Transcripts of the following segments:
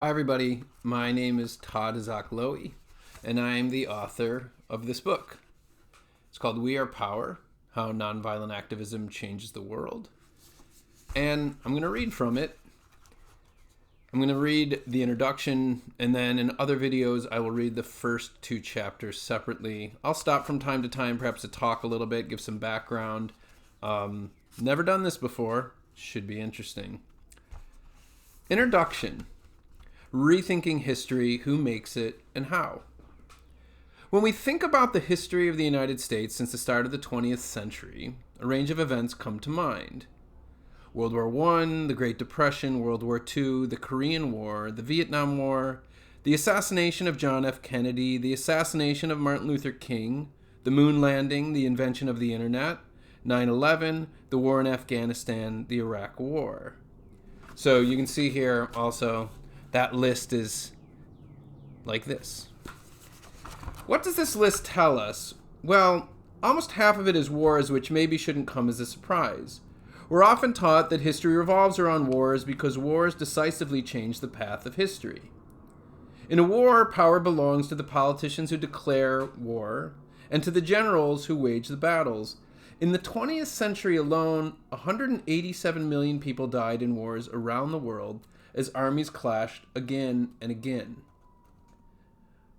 Hi everybody, my name is Todd Hasak-Lowy, and I am the author of this book. It's called We Are Power, How Nonviolent Activism Changes the World. And I'm going to read from it. I'm going to read the introduction, and then in other videos I will read the first two chapters separately. I'll stop from time to time perhaps to talk a little bit, give some background. Never done this before. Should be interesting. Introduction. Rethinking history, who makes it, and how. When we think about the history of the United States since the start of the 20th century, a range of events come to mind. World War I, the Great Depression, World War II, the Korean War, the Vietnam War, the assassination of John F. Kennedy, the assassination of Martin Luther King, the moon landing, the invention of the internet, 9/11, the war in Afghanistan, the Iraq War. So you can see here also that list is like this. What does this list tell us? Well, almost half of it is wars, which maybe shouldn't come as a surprise. We're often taught that history revolves around wars because wars decisively change the path of history. In a war, power belongs to the politicians who declare war and to the generals who wage the battles. In the 20th century alone, 187 million people died in wars around the world as armies clashed again and again.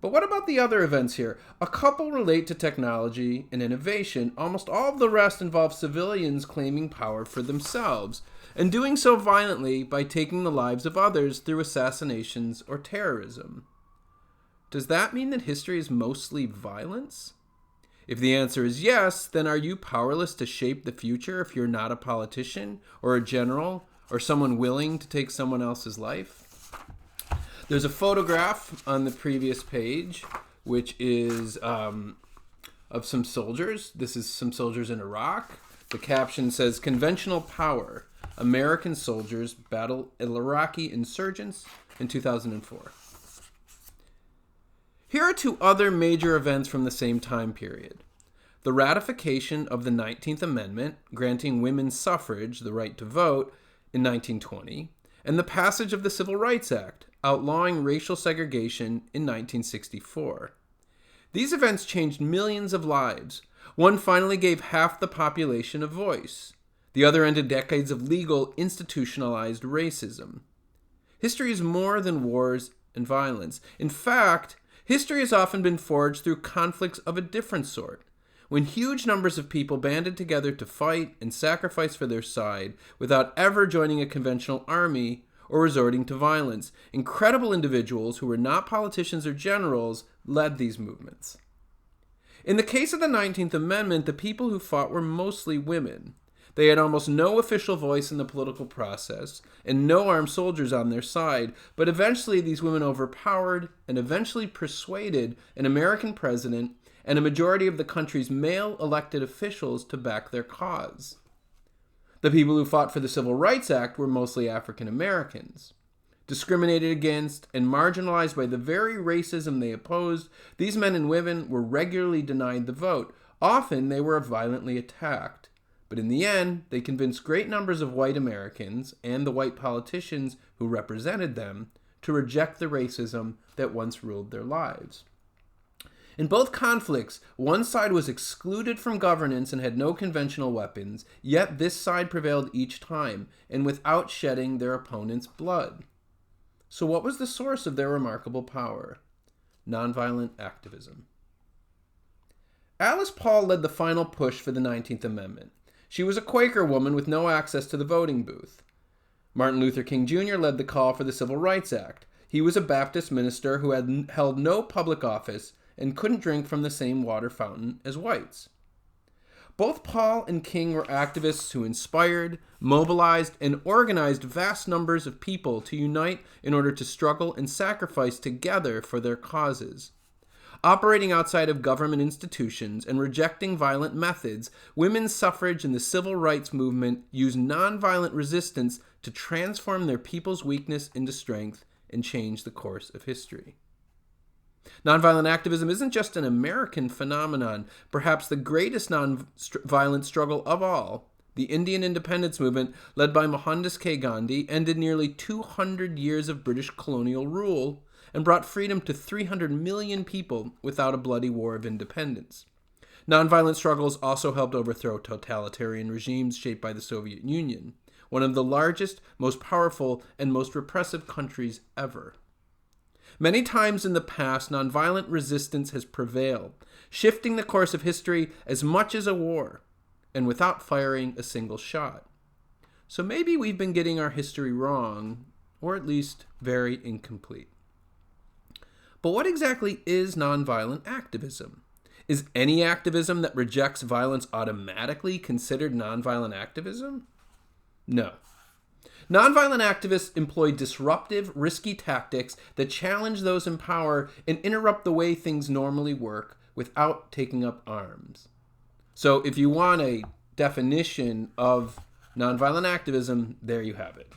But what about the other events here? A couple relate to technology and innovation. Almost all of the rest involve civilians claiming power for themselves, and doing so violently by taking the lives of others through assassinations or terrorism. Does that mean that history is mostly violence? If the answer is yes, then are you powerless to shape the future if you're not a politician or a general or someone willing to take someone else's life? There's a photograph on the previous page, which is of some soldiers. This is some soldiers in Iraq. The caption says, "Conventional Power. American Soldiers Battle Iraqi Insurgents in 2004. Here are two other major events from the same time period. The ratification of the 19th Amendment, granting women suffrage, the right to vote, in 1920, and the passage of the Civil Rights Act, outlawing racial segregation in 1964. These events changed millions of lives. One finally gave half the population a voice. The other ended decades of legal, institutionalized racism. History is more than wars and violence. In fact, history has often been forged through conflicts of a different sort, when huge numbers of people banded together to fight and sacrifice for their side without ever joining a conventional army or resorting to violence. Incredible individuals who were not politicians or generals led these movements. In the case of the 19th Amendment, the people who fought were mostly women. They had almost no official voice in the political process and no armed soldiers on their side, but eventually these women overpowered and eventually persuaded an American president and a majority of the country's male elected officials to back their cause. The people who fought for the Civil Rights Act were mostly African Americans. Discriminated against and marginalized by the very racism they opposed, these men and women were regularly denied the vote. Often they were violently attacked. But in the end, they convinced great numbers of white Americans and the white politicians who represented them to reject the racism that once ruled their lives. In both conflicts, one side was excluded from governance and had no conventional weapons, yet this side prevailed each time, and without shedding their opponent's blood. So what was the source of their remarkable power? Nonviolent activism. Alice Paul led the final push for the 19th Amendment. She was a Quaker woman with no access to the voting booth. Martin Luther King Jr. led the call for the Civil Rights Act. He was a Baptist minister who had held no public office and couldn't drink from the same water fountain as whites. Both Paul and King were activists who inspired, mobilized, and organized vast numbers of people to unite in order to struggle and sacrifice together for their causes. Operating outside of government institutions and rejecting violent methods, women's suffrage and the civil rights movement used nonviolent resistance to transform their people's weakness into strength and change the course of history. Nonviolent activism isn't just an American phenomenon. Perhaps the greatest nonviolent struggle of all the Indian independence movement led by Mohandas K. Gandhi ended nearly 200 years of British colonial rule and brought freedom to 300 million people without a bloody war of independence. Nonviolent struggles also helped overthrow totalitarian regimes shaped by the Soviet Union, one of the largest, most powerful, and most repressive countries ever. Many times in the past, nonviolent resistance has prevailed, shifting the course of history as much as a war, and without firing a single shot. So maybe we've been getting our history wrong, or at least very incomplete. But what exactly is nonviolent activism? Is any activism that rejects violence automatically considered nonviolent activism? No. Nonviolent activists employ disruptive, risky tactics that challenge those in power and interrupt the way things normally work without taking up arms. So if you want a definition of nonviolent activism, there you have it.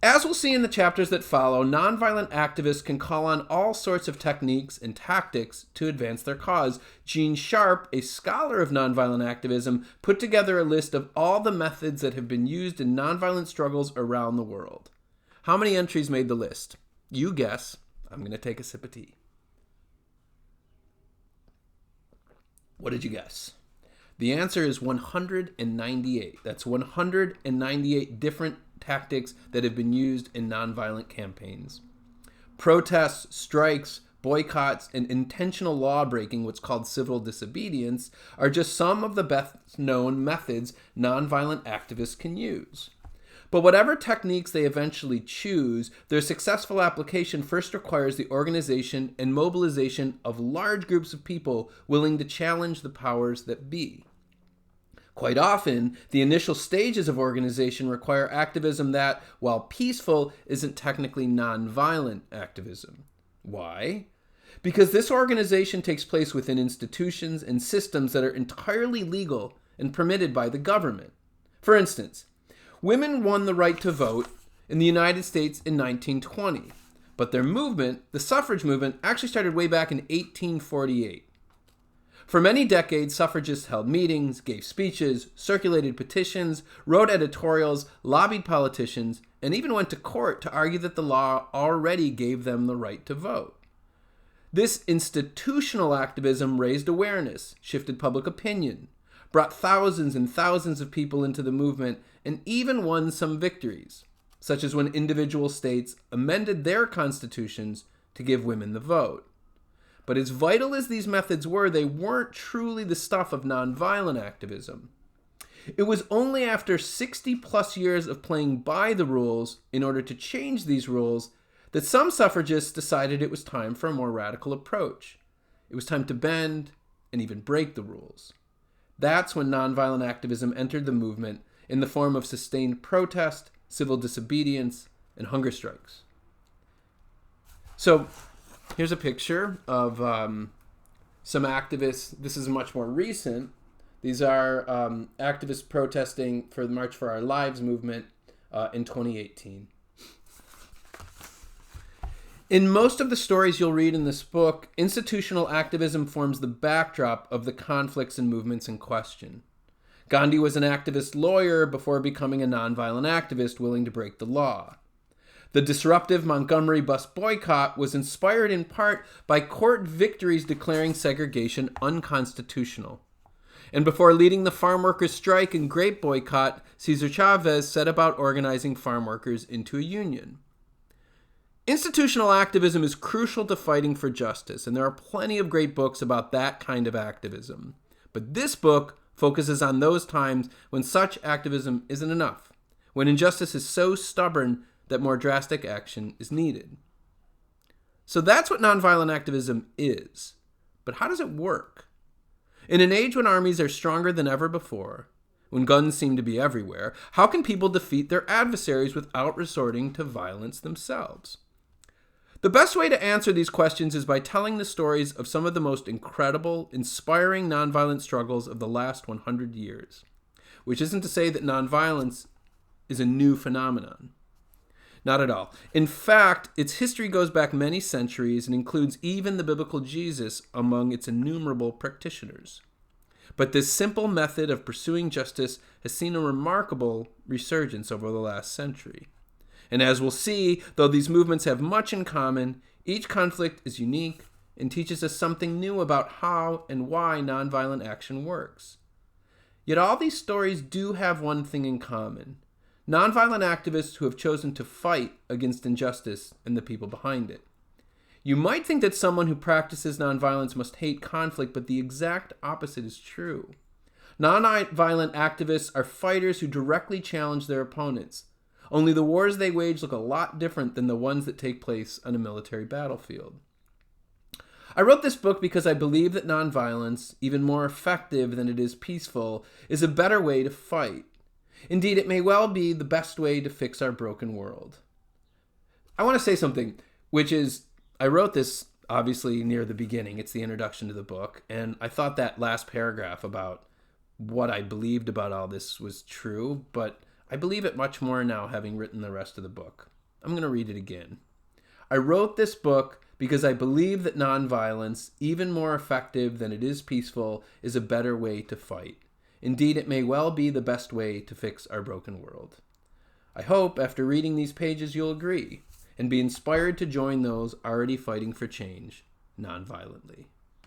As we'll see in the chapters that follow, nonviolent activists can call on all sorts of techniques and tactics to advance their cause. Gene Sharp, a scholar of nonviolent activism, put together a list of all the methods that have been used in nonviolent struggles around the world. How many entries made the list? You guess. I'm going to take a sip of tea. What did you guess? The answer is 198. That's 198 different tactics that have been used in nonviolent campaigns. Protests, strikes, boycotts, and intentional law breaking, what's called civil disobedience, are just some of the best known methods nonviolent activists can use. But whatever techniques they eventually choose, their successful application first requires the organization and mobilization of large groups of people willing to challenge the powers that be. Quite often, the initial stages of organization require activism that, while peaceful, isn't technically nonviolent activism. Why? Because this organization takes place within institutions and systems that are entirely legal and permitted by the government. For instance, women won the right to vote in the United States in 1920, but their movement, the suffrage movement, actually started way back in 1848. For many decades, suffragists held meetings, gave speeches, circulated petitions, wrote editorials, lobbied politicians, and even went to court to argue that the law already gave them the right to vote. This institutional activism raised awareness, shifted public opinion, brought thousands and thousands of people into the movement, and even won some victories, such as when individual states amended their constitutions to give women the vote. But as vital as these methods were, they weren't truly the stuff of nonviolent activism. It was only after 60 plus years of playing by the rules in order to change these rules that some suffragists decided it was time for a more radical approach. It was time to bend and even break the rules. That's when nonviolent activism entered the movement in the form of sustained protest, civil disobedience, and hunger strikes. So, here's a picture of some activists. This is much more recent. These are activists protesting for the March for Our Lives movement in 2018. In most of the stories you'll read in this book, institutional activism forms the backdrop of the conflicts and movements in question. Gandhi was an activist lawyer before becoming a nonviolent activist willing to break the law. The disruptive Montgomery bus boycott was inspired in part by court victories declaring segregation unconstitutional. And before leading the farm workers' strike and grape boycott, Cesar Chavez set about organizing farm workers into a union. Institutional activism is crucial to fighting for justice, and there are plenty of great books about that kind of activism. But this book focuses on those times when such activism isn't enough, when injustice is so stubborn that more drastic action is needed. So that's what nonviolent activism is. But how does it work? In an age when armies are stronger than ever before, when guns seem to be everywhere, how can people defeat their adversaries without resorting to violence themselves? The best way to answer these questions is by telling the stories of some of the most incredible, inspiring nonviolent struggles of the last 100 years, which isn't to say that nonviolence is a new phenomenon. Not at all. In fact, its history goes back many centuries and includes even the biblical Jesus among its innumerable practitioners. But this simple method of pursuing justice has seen a remarkable resurgence over the last century. And as we'll see, though these movements have much in common, each conflict is unique and teaches us something new about how and why nonviolent action works. Yet all these stories do have one thing in common: nonviolent activists who have chosen to fight against injustice and the people behind it. You might think that someone who practices nonviolence must hate conflict, but the exact opposite is true. Nonviolent activists are fighters who directly challenge their opponents. Only the wars they wage look a lot different than the ones that take place on a military battlefield. I wrote this book because I believe that nonviolence, even more effective than it is peaceful, is a better way to fight. Indeed, it may well be the best way to fix our broken world. I want to say something, which is, I wrote this obviously near the beginning. It's the introduction to the book, and I thought that last paragraph about what I believed about all this was true, but I believe it much more now, having written the rest of the book. I'm going to read it again. I wrote this book because I believe that nonviolence, even more effective than it is peaceful, is a better way to fight. Indeed, it may well be the best way to fix our broken world. I hope, after reading these pages, you'll agree and be inspired to join those already fighting for change nonviolently.